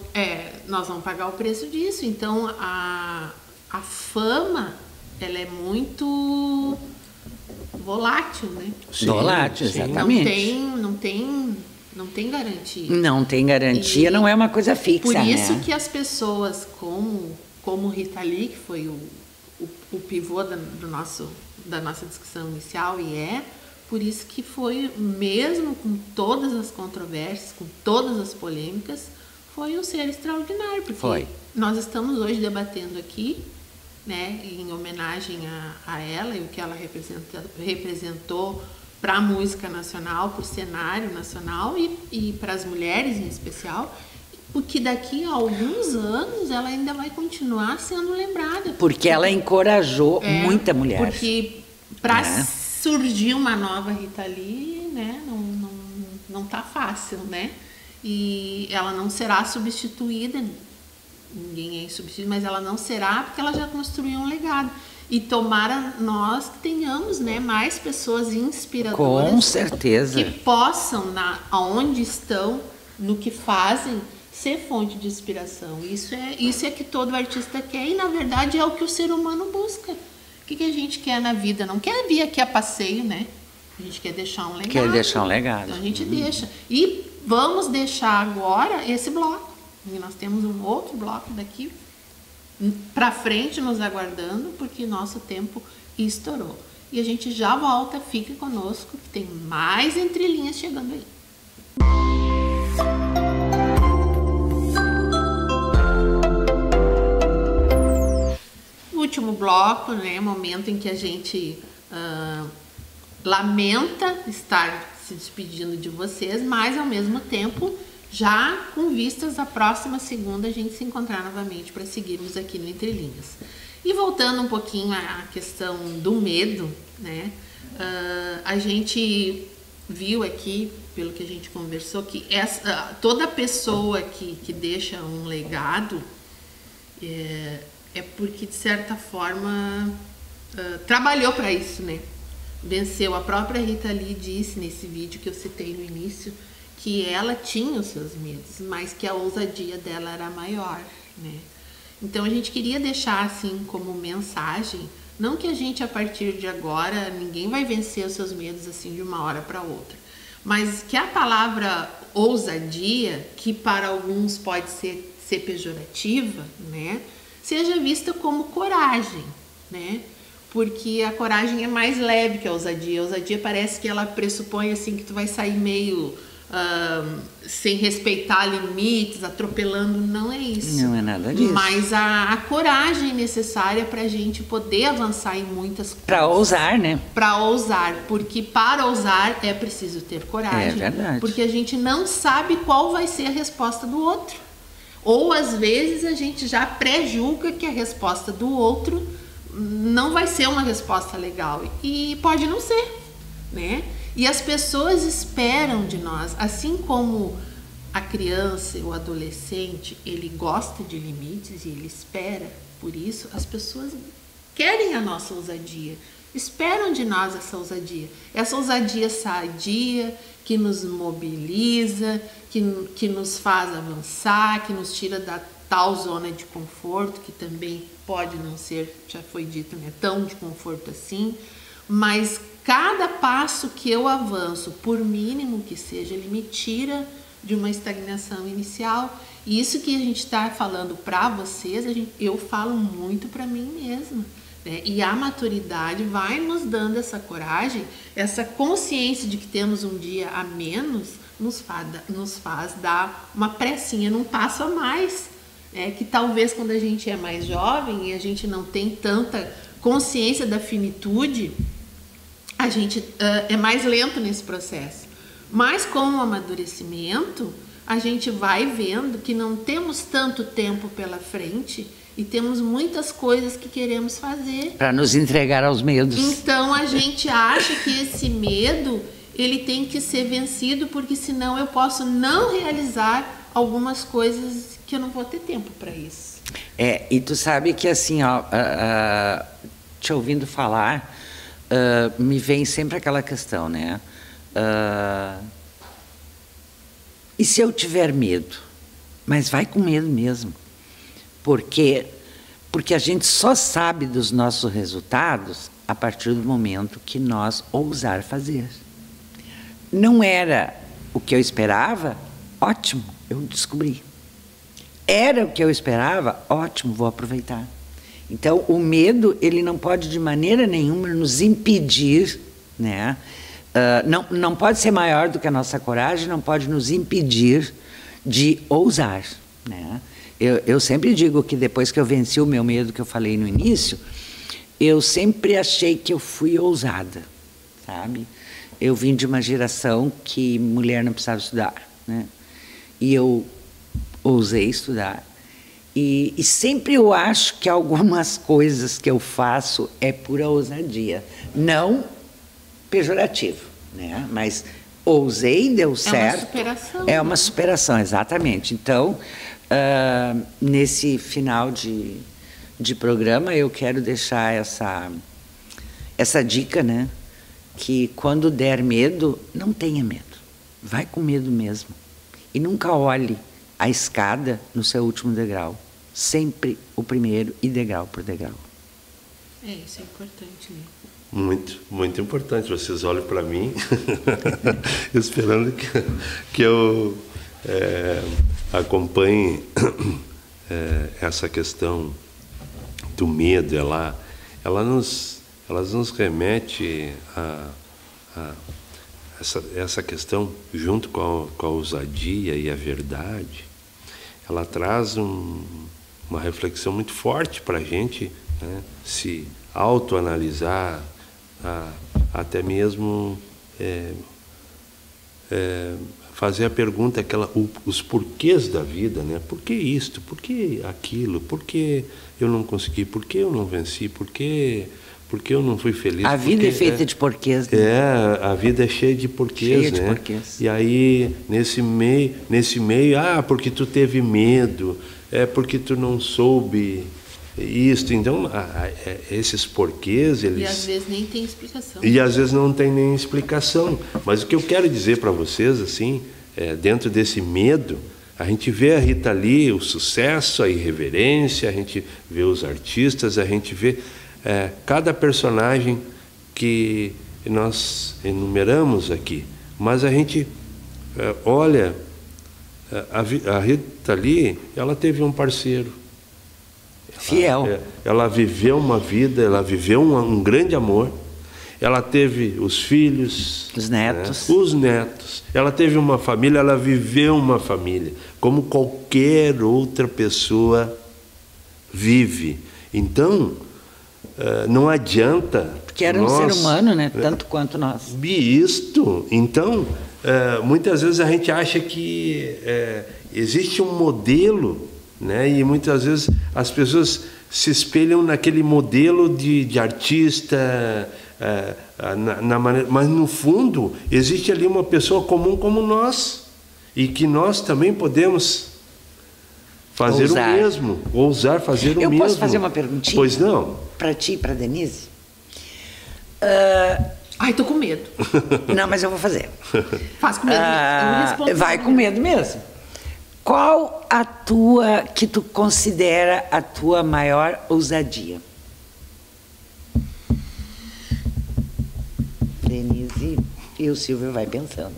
nós vamos pagar o preço disso. Então, a fama, ela é muito volátil, né? Sim, volátil, exatamente. Não tem garantia. Não tem garantia, não é uma coisa fixa. Por isso né? que as pessoas como Rita Lee, que foi o pivô da nossa discussão inicial, por isso que foi, mesmo com todas as controvérsias, com todas as polêmicas, foi um ser extraordinário, porque nós estamos hoje debatendo aqui, né, em homenagem a ela e o que ela representou para a música nacional, para o cenário nacional e para as mulheres em especial, porque daqui a alguns anos ela ainda vai continuar sendo lembrada. Porque ela encorajou muita mulher. Porque para surgir uma nova Rita Lee, né, não tá fácil, né? E ela não será substituída, ninguém é insubstituível, mas ela não será porque ela já construiu um legado. E tomara nós que tenhamos, né, mais pessoas inspiradoras. Com certeza. Que possam, aonde estão, no que fazem, ser fonte de inspiração. Isso é que todo artista quer e, na verdade, é o que o ser humano busca. O que a gente quer na vida? Não quer vir aqui a passeio, né? A gente quer deixar um legado. Quer deixar um legado. Então a gente deixa. E vamos deixar agora esse bloco. E nós temos um outro bloco daqui para frente nos aguardando, porque nosso tempo estourou. E a gente já volta, fique conosco, que tem mais entrelinhas chegando aí. Último bloco, né, momento em que a gente lamenta estar se despedindo de vocês, mas ao mesmo tempo já com vistas à próxima segunda a gente se encontrar novamente para seguirmos aqui no Entre Linhas. E voltando um pouquinho à questão do medo, né, a gente viu aqui, pelo que a gente conversou, que toda pessoa que deixa um legado é porque, de certa forma, trabalhou para isso, né? Venceu. A própria Rita Lee disse nesse vídeo que eu citei no início que ela tinha os seus medos, mas que a ousadia dela era maior, né? Então a gente queria deixar assim como mensagem, não que a gente a partir de agora ninguém vai vencer os seus medos assim de uma hora para outra, mas que a palavra ousadia, que para alguns pode ser pejorativa, né, seja vista como coragem, né? Porque a coragem é mais leve que a ousadia. A ousadia parece que ela pressupõe assim que tu vai sair meio sem respeitar limites, atropelando. Não é isso. Não é nada disso. Mas a coragem necessária para a gente poder avançar em muitas coisas. Para ousar, né? Para ousar, porque para ousar é preciso ter coragem. É verdade. Porque a gente não sabe qual vai ser a resposta do outro. Ou às vezes a gente já pré-julga que a resposta do outro não vai ser uma resposta legal. E pode não ser, né? E as pessoas esperam de nós, assim como a criança, o adolescente, ele gosta de limites e ele espera por isso, as pessoas querem a nossa ousadia, esperam de nós essa ousadia sadia, que nos mobiliza, que nos faz avançar, que nos tira da tal zona de conforto, que também pode não ser, já foi dito, né, tão de conforto assim, mas cada passo que eu avanço, por mínimo que seja, ele me tira de uma estagnação inicial. E isso que a gente está falando para vocês, eu falo muito para mim mesma, né? E a maturidade vai nos dando essa coragem, essa consciência de que temos um dia a menos, nos faz dar uma pressinha, num passo a mais. Que talvez quando a gente é mais jovem e a gente não tem tanta consciência da finitude, a gente é mais lento nesse processo. Mas com o amadurecimento, a gente vai vendo que não temos tanto tempo pela frente e temos muitas coisas que queremos fazer. Para nos entregar aos medos. Então a gente acha que esse medo ele tem que ser vencido, porque senão eu posso não realizar algumas coisas que eu não vou ter tempo para isso. E tu sabe que assim, ó, te ouvindo falar, me vem sempre aquela questão, né? E se eu tiver medo? Mas vai com medo mesmo. Porque a gente só sabe dos nossos resultados a partir do momento que nós ousar fazer. Não era o que eu esperava? Ótimo, eu descobri. Era o que eu esperava? Ótimo, vou aproveitar. Então, o medo, ele não pode de maneira nenhuma nos impedir, né? Não pode ser maior do que a nossa coragem, não pode nos impedir de ousar, né? Eu sempre digo que depois que eu venci o meu medo, que eu falei no início, eu sempre achei que eu fui ousada, sabe? Eu vim de uma geração que mulher não precisava estudar, né? E eu ousei estudar. E sempre eu acho que algumas coisas que eu faço é pura ousadia. Não pejorativo, né? Mas ousei, deu certo. É uma superação. É uma superação, exatamente. Então, nesse final de programa, eu quero deixar essa dica, né? Que quando der medo, não tenha medo. Vai com medo mesmo. E nunca olhe a escada no seu último degrau. Sempre o primeiro e degrau por degrau. Isso é importante, né? Muito, muito importante. Vocês olham para mim esperando que eu acompanhe essa questão do medo. Ela nos remete a essa questão, junto com a ousadia e a verdade. Ela traz uma reflexão muito forte para a gente, né? Se autoanalisar, até mesmo fazer a pergunta, os porquês da vida, né? Por que isto? Por que aquilo? Por que eu não consegui? Por que eu não venci? Por que eu não fui feliz? A vida é feita de porquês, né? A vida é cheia de porquês, cheia né? De porquês. E aí, nesse meio, porque tu teve medo, porque tu não soube isto. Então, esses porquês, eles... E às vezes nem tem explicação. E às vezes não tem nem explicação. Mas o que eu quero dizer para vocês, assim, dentro desse medo, a gente vê a Rita Lee, o sucesso, a irreverência, a gente vê os artistas, a gente vê cada personagem que nós enumeramos aqui. Mas a gente olha, a Rita Lee, ela teve um parceiro. Fiel. Ela viveu uma vida, ela viveu um grande amor. Ela teve os filhos, os netos. Né? Os netos. Ela teve uma família, ela viveu uma família, como qualquer outra pessoa vive. Então, não adianta. Porque era um ser humano, né? Tanto quanto nós. Isto. Então, muitas vezes a gente acha que existe um modelo, né? E muitas vezes as pessoas se espelham naquele modelo de artista. Mas no fundo existe ali uma pessoa comum como nós, e que nós também podemos fazer o mesmo, ousar fazer o mesmo. Eu posso fazer uma perguntinha? Pois não? Para ti e para Denise? Ai, tô com medo. Não, mas eu vou fazer. Faz com medo mesmo. Vai com medo mesmo. Qual a tua, que tu considera a tua maior ousadia? Denise e o Silvio vai pensando.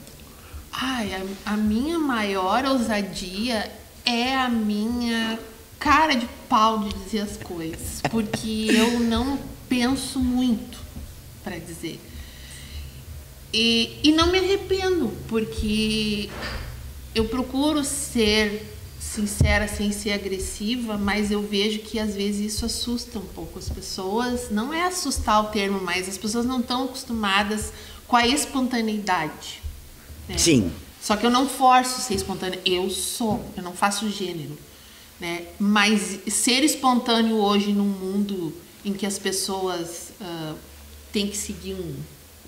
Ai, a minha maior ousadia é a minha cara de pau de dizer as coisas, porque eu não penso muito para dizer. E não me arrependo, porque eu procuro ser sincera sem ser agressiva, mas eu vejo que às vezes isso assusta um pouco as pessoas. Não é assustar o termo, mas as pessoas não estão acostumadas com a espontaneidade, né? Sim. Só que eu não forço ser espontânea, eu não faço gênero, né? Mas ser espontâneo hoje num mundo em que as pessoas têm que seguir um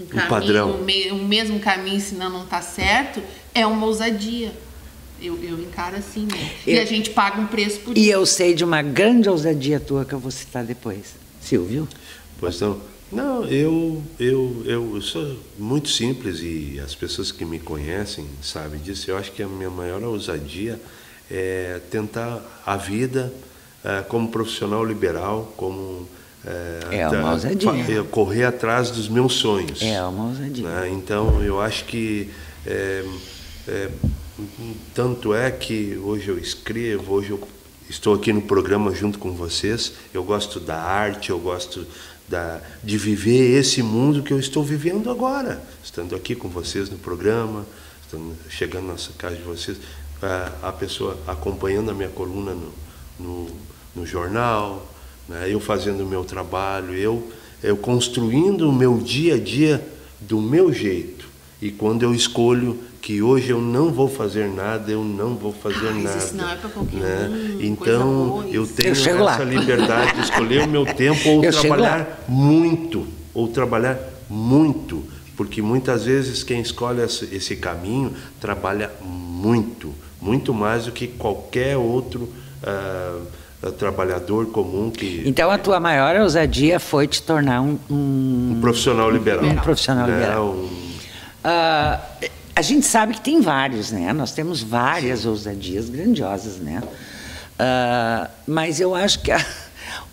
caminho, padrão, um mesmo caminho, senão não está certo, é uma ousadia. Eu encaro assim, né? E a gente paga um preço por isso. E eu sei de uma grande ousadia tua que eu vou citar depois. Silvio? Pois não. Não, eu sou muito simples, e as pessoas que me conhecem sabem disso. Eu acho que a minha maior ousadia é tentar a vida como profissional liberal, como... uma ousadia. Correr atrás dos meus sonhos. É uma ousadia. Né? Então, eu acho que... tanto é que hoje eu escrevo, hoje eu estou aqui no programa junto com vocês. Eu gosto da arte, eu gosto de viver esse mundo que eu estou vivendo agora, estando aqui com vocês no programa, chegando na casa de vocês, a pessoa acompanhando a minha coluna no jornal, né? Eu fazendo o meu trabalho, eu construindo o meu dia a dia do meu jeito. E quando eu escolho que hoje eu não vou fazer nada, eu não vou fazer nada. Isso não é para qualquer né? Então, eu tenho essa liberdade de escolher o meu tempo ou trabalhar muito, porque muitas vezes quem escolhe esse caminho trabalha muito mais do que qualquer outro trabalhador comum que... Então a tua maior ousadia foi te tornar um profissional liberal. Um profissional liberal. A gente sabe que tem vários, né? Nós temos várias ousadias grandiosas, né? Mas eu acho que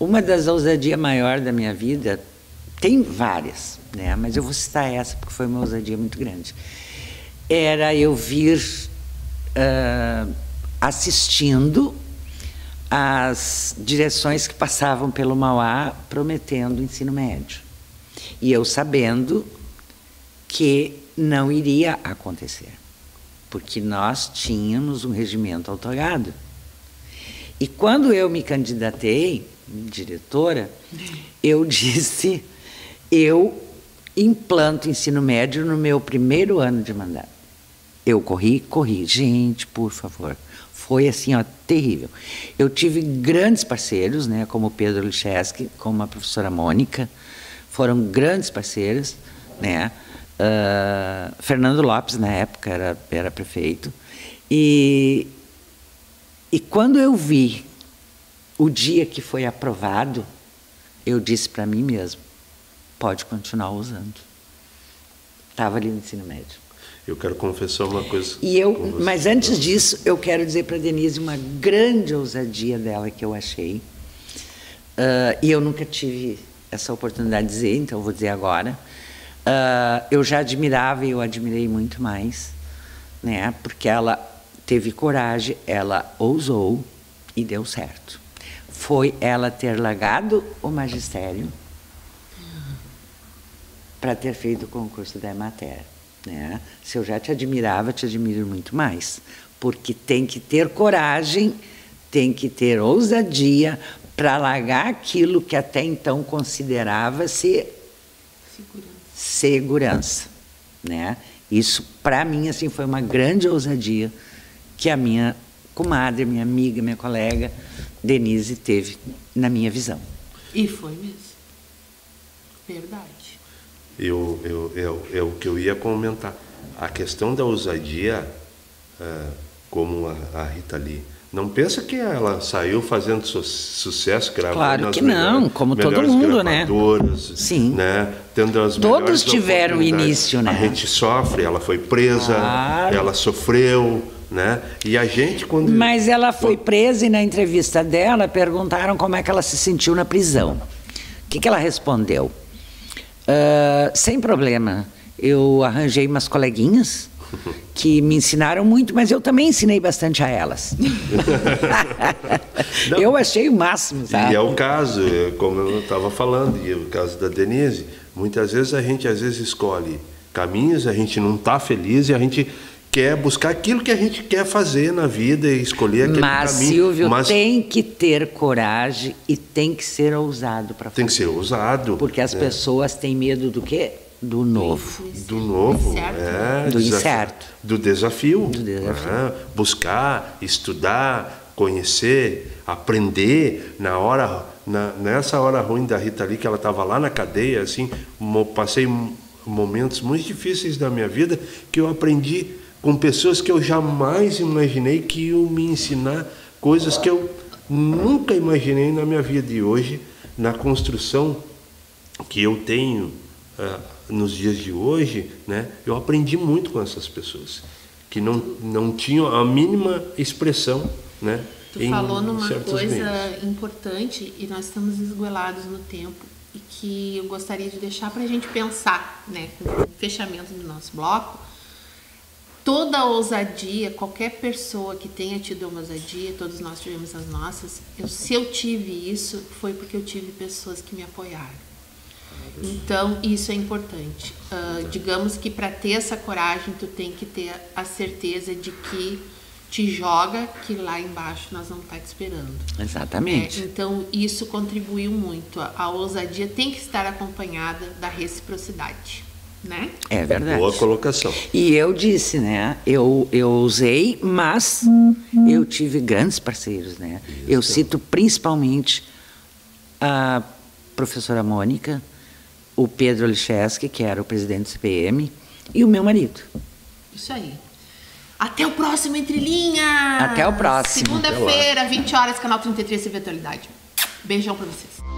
uma das ousadias maiores da minha vida, tem várias, né? Mas eu vou citar essa porque foi uma ousadia muito grande. Era eu vir assistindo as direções que passavam pelo Mauá prometendo o ensino médio. E eu sabendo que não iria acontecer, porque nós tínhamos um regimento outorgado. E quando eu me candidatei, diretora, eu disse, eu implanto ensino médio no meu primeiro ano de mandato. Eu corri, gente, por favor. Foi assim, ó, terrível. Eu tive grandes parceiros, né, como o Pedro Licheski, como a professora Mônica, foram grandes parceiros, né? Fernando Lopes, na época, era prefeito. E quando eu vi o dia que foi aprovado, eu disse para mim mesmo, pode continuar usando. Estava ali no ensino médio. Eu quero confessar uma coisa. Mas antes disso, eu quero dizer para a Denise uma grande ousadia dela que eu achei. E eu nunca tive essa oportunidade de dizer, então eu vou dizer agora. Eu já admirava e eu admirei muito mais, né? Porque ela teve coragem, ela ousou e deu certo. Foi ela ter largado o magistério para ter feito o concurso da Emater, né? Se eu já te admirava, te admiro muito mais, porque tem que ter coragem, tem que ter ousadia para largar aquilo que até então considerava-se segurança, né? Isso, para mim, assim, foi uma grande ousadia que a minha comadre, minha amiga, minha colega, Denise, teve na minha visão. E foi mesmo. Verdade. É o que eu ia comentar. A questão da ousadia, como a Rita Lee, não pensa que ela saiu fazendo sucesso, gravando claro que não, como todo mundo, né? Sim. Né? Tendo as todos tiveram início, né? A gente sofre, ela foi presa, claro. Ela sofreu, né? E a gente quando... Mas ela foi presa e na entrevista dela perguntaram como é que ela se sentiu na prisão. O que ela respondeu? Sem problema, eu arranjei umas coleguinhas que me ensinaram muito, mas eu também ensinei bastante a elas. Eu achei o máximo, sabe? E é o caso, como eu estava falando, e é o caso da Denise, muitas vezes a gente escolhe caminhos, a gente não está feliz e a gente quer buscar aquilo que a gente quer fazer na vida e escolher aquele caminho. Mas, Silvio, tem que ter coragem e tem que ser ousado para fazer. Tem que ser ousado. Porque as pessoas têm medo do quê? Do novo. Do novo, do incerto. Do desafio. Buscar, estudar, conhecer, aprender. Nessa hora ruim da Rita Lee, que ela estava lá na cadeia, assim, passei momentos muito difíceis da minha vida que eu aprendi com pessoas que eu jamais imaginei que iam me ensinar coisas que eu nunca imaginei na minha vida. E hoje, na construção que eu tenho nos dias de hoje, né, eu aprendi muito com essas pessoas que não tinham a mínima expressão, né? Tu falou numa coisa importante e nós estamos esgoelados no tempo e que eu gostaria de deixar para a gente pensar, né, com o fechamento do nosso bloco. Toda ousadia, qualquer pessoa que tenha tido uma ousadia, todos nós tivemos as nossas, se eu tive isso, foi porque eu tive pessoas que me apoiaram. Então, isso é importante. Digamos que para ter essa coragem, tu tem que ter a certeza de que te joga, que lá embaixo nós vamos estar te esperando. Exatamente. Então, isso contribuiu muito. A ousadia tem que estar acompanhada da reciprocidade. Né? É verdade. Boa colocação. E eu disse, né? Eu usei, mas eu tive grandes parceiros, né? Isso. Eu cito principalmente a professora Mônica, o Pedro Licheski, que era o presidente do CPM, e o meu marido. Isso aí. Até o próximo Entre Linhas! Até o próximo. Segunda-feira, 20 horas, canal 33 TV Atualidade. Beijão pra vocês.